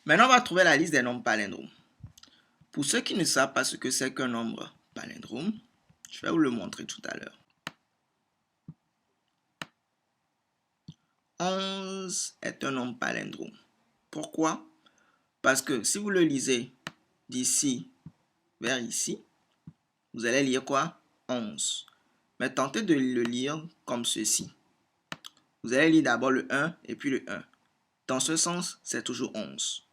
Maintenant, on va trouver la liste des nombres palindromes. Pour ceux qui ne savent pas ce que c'est qu'un nombre palindrome, je vais vous le montrer tout à l'heure. 11 est un nombre palindrome. Pourquoi? Parce que si vous le lisez d'ici vers ici, vous allez lire quoi? 11. Mais tentez de le lire comme ceci. Vous allez lire d'abord le 1 et puis le 1. Dans ce sens, c'est toujours 11.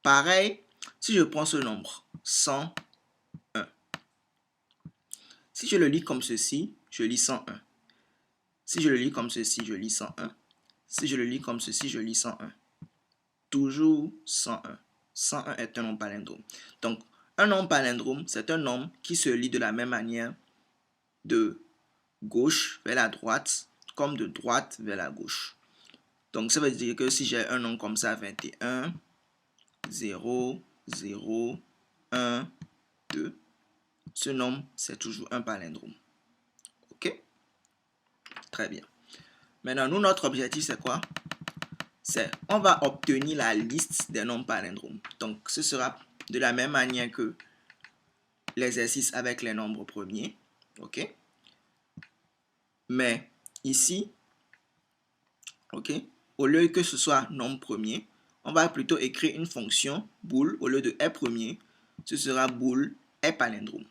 Pareil, si je prends ce nombre, 101. Si je le lis comme ceci, je lis 101. Si je le lis comme ceci, je lis 101. Si je le lis comme ceci, je lis 101. Toujours 101. 101 est un nombre palindrome. Donc, un nombre palindrome, c'est un nombre qui se lit de la même manière de gauche vers la droite, comme de droite vers la gauche. Donc, ça veut dire que si j'ai un nombre comme ça, 21, 0, 0, 1, 2, ce nombre, c'est toujours un palindrome. OK? Très bien. Maintenant, nous, notre objectif, c'est quoi? C'est, on va obtenir la liste des nombres palindromes. Donc, ce sera de la même manière que l'exercice avec les nombres premiers. OK? Mais ici, OK, au lieu que ce soit nombre premier, on va plutôt écrire une fonction bool au lieu de est premier. Ce sera bool est palindrome.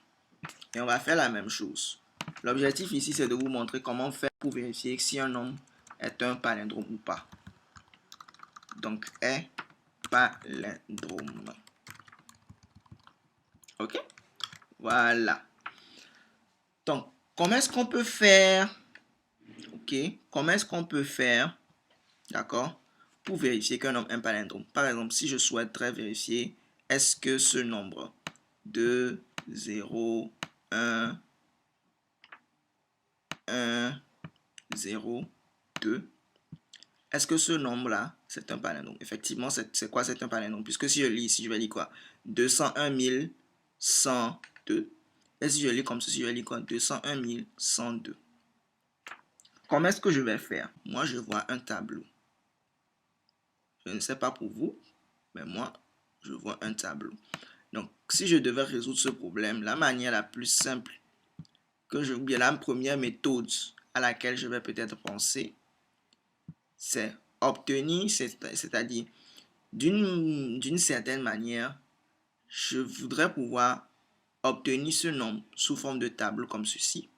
Et on va faire la même chose. L'objectif ici, c'est de vous montrer comment faire pour vérifier si un nombre est un palindrome ou pas. Donc, est palindrome. OK? Voilà. Donc, comment est-ce qu'on peut faire? OK? Comment est-ce qu'on peut faire? D'accord? Pour vérifier qu'un nombre est un palindrome. Par exemple, si je souhaiterais vérifier, est-ce que ce nombre 2, 0, 1, 1, 0, 2, est-ce que ce nombre-là, c'est un palindrome? Effectivement, c'est quoi? C'est un palindrome. Puisque si je lis ici, je vais lire quoi? 201 102. Et si je lis comme ceci, je vais lire quoi? 201 102. Comment est-ce que je vais faire? Moi, je vois un tableau. Je ne sais pas pour vous, mais moi, je vois un tableau. Donc, si je devais résoudre ce problème, la manière la plus simple, ou bien la première méthode à laquelle je vais peut-être penser, c'est obtenir, c'est-à-dire d'une certaine manière, je voudrais pouvoir obtenir ce nombre sous forme de tableau comme ceci.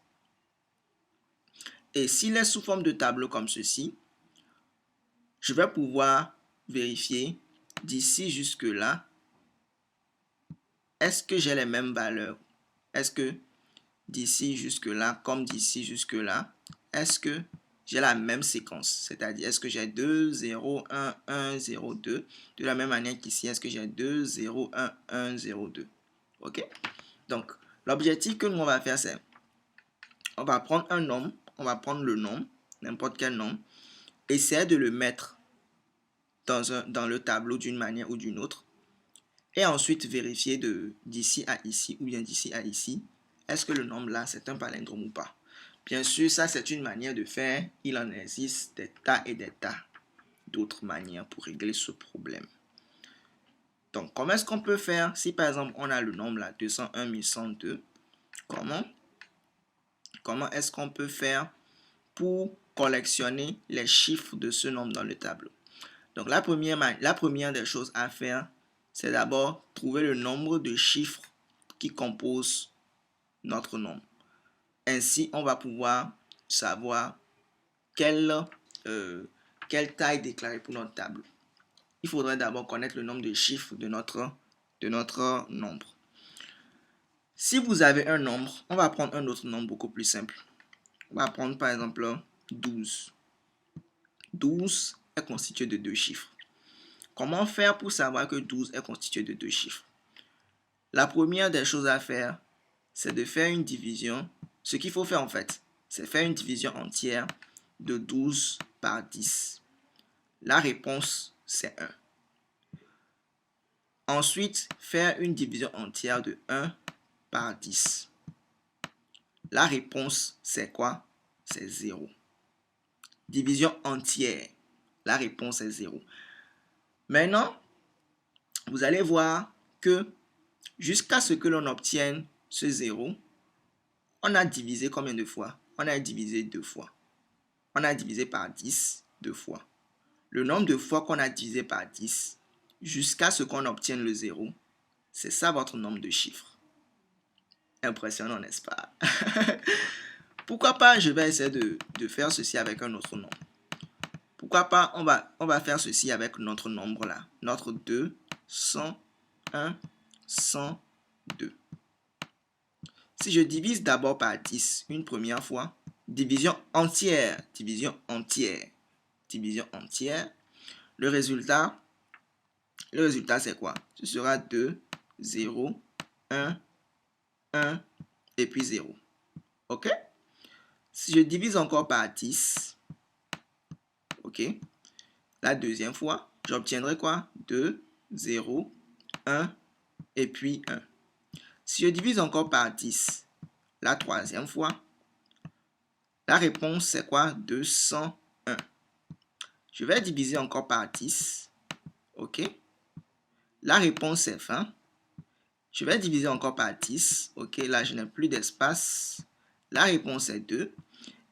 Et s'il est sous forme de tableau comme ceci, je vais pouvoir vérifier d'ici jusque là, est-ce que j'ai les mêmes valeurs? Est-ce que d'ici jusque là, comme d'ici jusque là, est-ce que j'ai la même séquence? C'est-à-dire, est-ce que j'ai 2, 0, 1, 1, 0, 2? De la même manière qu'ici, est-ce que j'ai 2, 0, 1, 1, 0, 2? OK? Donc, l'objectif que nous, on va faire, c'est, on va prendre un nombre, on va prendre le nombre, n'importe quel nombre, essayer de le mettre dans le tableau d'une manière ou d'une autre, et ensuite vérifier d'ici à ici ou bien d'ici à ici, est-ce que le nombre là, c'est un palindrome ou pas? Bien sûr, ça c'est une manière de faire. Il en existe des tas et des tas d'autres manières pour régler ce problème. Donc, comment est-ce qu'on peut faire si par exemple on a le nombre là, 201 102? Comment est-ce qu'on peut faire pour collectionner les chiffres de ce nombre dans le tableau? Donc, la première des choses à faire, c'est d'abord trouver le nombre de chiffres qui composent notre nombre. Ainsi, on va pouvoir savoir quelle taille déclarer pour notre tableau. Il faudrait d'abord connaître le nombre de chiffres de notre nombre. Si vous avez un nombre, on va prendre un autre nombre beaucoup plus simple. On va prendre par exemple 12. 12 est constitué de deux chiffres. Comment faire pour savoir que 12 est constitué de deux chiffres? La première des choses à faire, c'est de faire une division. Ce qu'il faut faire en fait, c'est faire une division entière de 12 par 10. La réponse, c'est 1. Ensuite, faire une division entière de 1 par 10. La réponse, c'est quoi? C'est 0. Division entière. La réponse est 0. Maintenant, vous allez voir que jusqu'à ce que l'on obtienne ce 0, on a divisé combien de fois? On a divisé 2 fois. On a divisé par 10 2 fois. Le nombre de fois qu'on a divisé par 10 jusqu'à ce qu'on obtienne le 0, c'est ça votre nombre de chiffres. Impressionnant, n'est-ce pas? Pourquoi pas, je vais essayer de faire ceci avec un autre nombre. Pourquoi pas, on va faire ceci avec notre nombre là. Notre 2, 101, 102. Si je divise d'abord par 10 une première fois, division entière, le résultat c'est quoi? Ce sera 2, 0, 1, 1 et puis 0. Ok? Si je divise encore par 10, ok, la deuxième fois, j'obtiendrai quoi? 2, 0, 1 et puis 1. Si je divise encore par 10, la troisième fois, la réponse c'est quoi? 201. Je vais diviser encore par 10. Ok. La réponse c'est 20. Je vais diviser encore par 10. Ok. Là, je n'ai plus d'espace. La réponse est 2.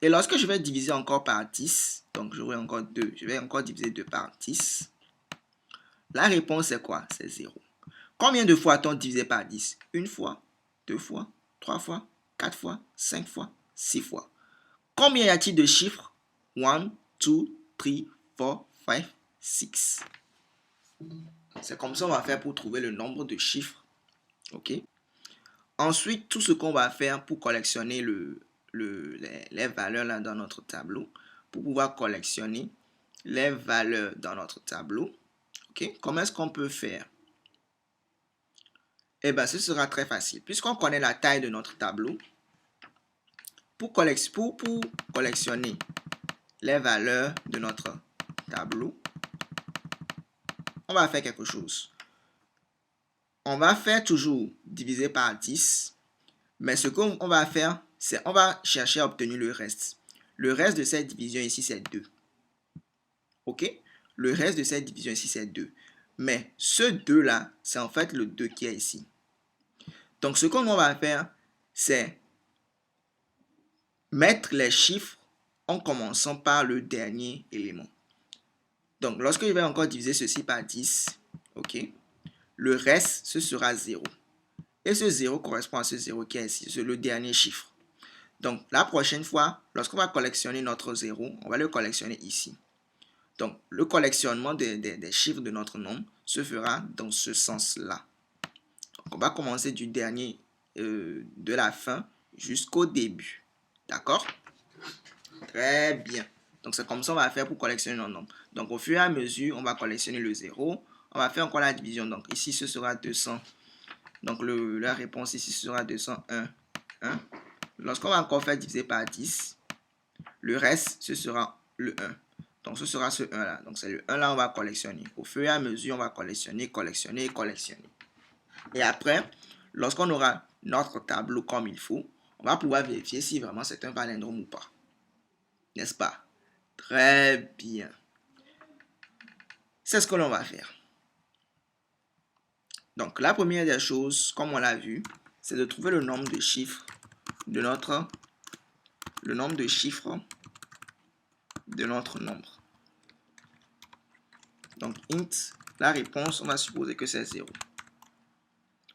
Et lorsque je vais diviser encore par 10, donc j'aurai encore 2. Je vais encore diviser 2 par 10. La réponse c'est quoi? C'est 0. Combien de fois a-t-on divisé par 10? Une fois, 2 fois, 3 fois, 4 fois, 5 fois, 6 fois. Combien y a-t-il de chiffres? 1, 2, 3, 4, 5, 6. C'est comme ça qu'on va faire pour trouver le nombre de chiffres. Ok. Ensuite, tout ce qu'on va faire pour collectionner les valeurs là dans notre tableau, pour pouvoir collectionner les valeurs dans notre tableau. Ok. Comment est-ce qu'on peut faire? Eh bien, ce sera très facile. Puisqu'on connaît la taille de notre tableau, pour collectionner les valeurs de notre tableau, on va faire quelque chose. On va faire toujours diviser par 10, mais ce qu'on va faire, c'est on va chercher à obtenir le reste. Le reste de cette division ici, c'est 2. Ok? Le reste de cette division ici, c'est 2. Mais ce 2-là, c'est en fait le 2 qui est ici. Donc, ce qu'on va faire, c'est mettre les chiffres en commençant par le dernier élément. Donc, lorsque je vais encore diviser ceci par 10, ok, le reste, ce sera 0. Et ce 0 correspond à ce 0 qui est ici, c'est le dernier chiffre. Donc, la prochaine fois, lorsqu'on va collectionner notre 0, on va le collectionner ici. Donc, le collectionnement des chiffres de notre nombre se fera dans ce sens-là. On va commencer du dernier, de la fin jusqu'au début. D'accord? Très bien. Donc, c'est comme ça qu'on va faire pour collectionner nos nombres. Donc, au fur et à mesure, on va collectionner le 0. On va faire encore la division. Donc, ici, ce sera 200. Donc, la réponse ici sera 201. 1. Lorsqu'on va encore faire diviser par 10, le reste, ce sera le 1. Donc, ce sera ce 1 là. Donc, c'est le 1 là, on va collectionner. Au fur et à mesure, on va collectionner. Et après, lorsqu'on aura notre tableau comme il faut, on va pouvoir vérifier si vraiment c'est un palindrome ou pas. N'est-ce pas? Très bien. C'est ce que l'on va faire. Donc, la première des choses, comme on l'a vu, c'est de trouver le nombre de chiffres de notre nombre. Donc, int, la réponse, on va supposer que c'est 0.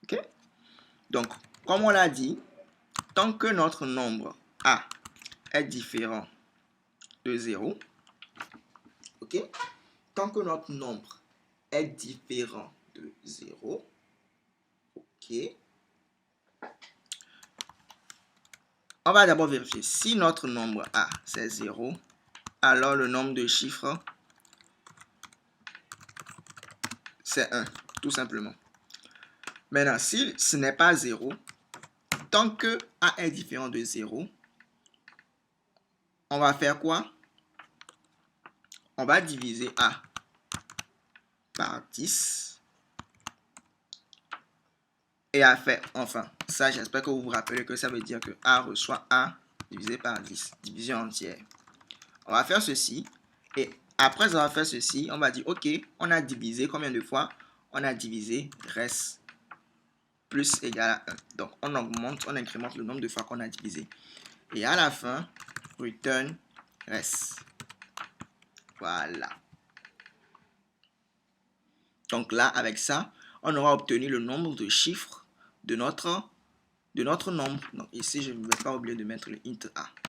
OK? Donc, comme on l'a dit, tant que notre nombre A est différent de 0, OK? Tant que notre nombre est différent de 0, OK? On va d'abord vérifier si notre nombre A, c'est 0, alors le nombre de chiffres, c'est 1, tout simplement. Maintenant, si ce n'est pas 0, tant que A est différent de 0, on va faire quoi? On va diviser A par 10. Et à faire, enfin, ça, j'espère que vous vous rappelez que ça veut dire que A reçoit A divisé par 10, division entière. On va faire ceci. Et après avoir fait ceci, on va dire, OK, on a divisé combien de fois? on a divisé, reste plus égal à 1. Donc, on augmente, on incrémente le nombre de fois qu'on a divisé. Et à la fin, return reste. Voilà. Donc là, avec ça, on aura obtenu le nombre de chiffres de notre nombre. Donc ici, je ne vais pas oublier de mettre le int a.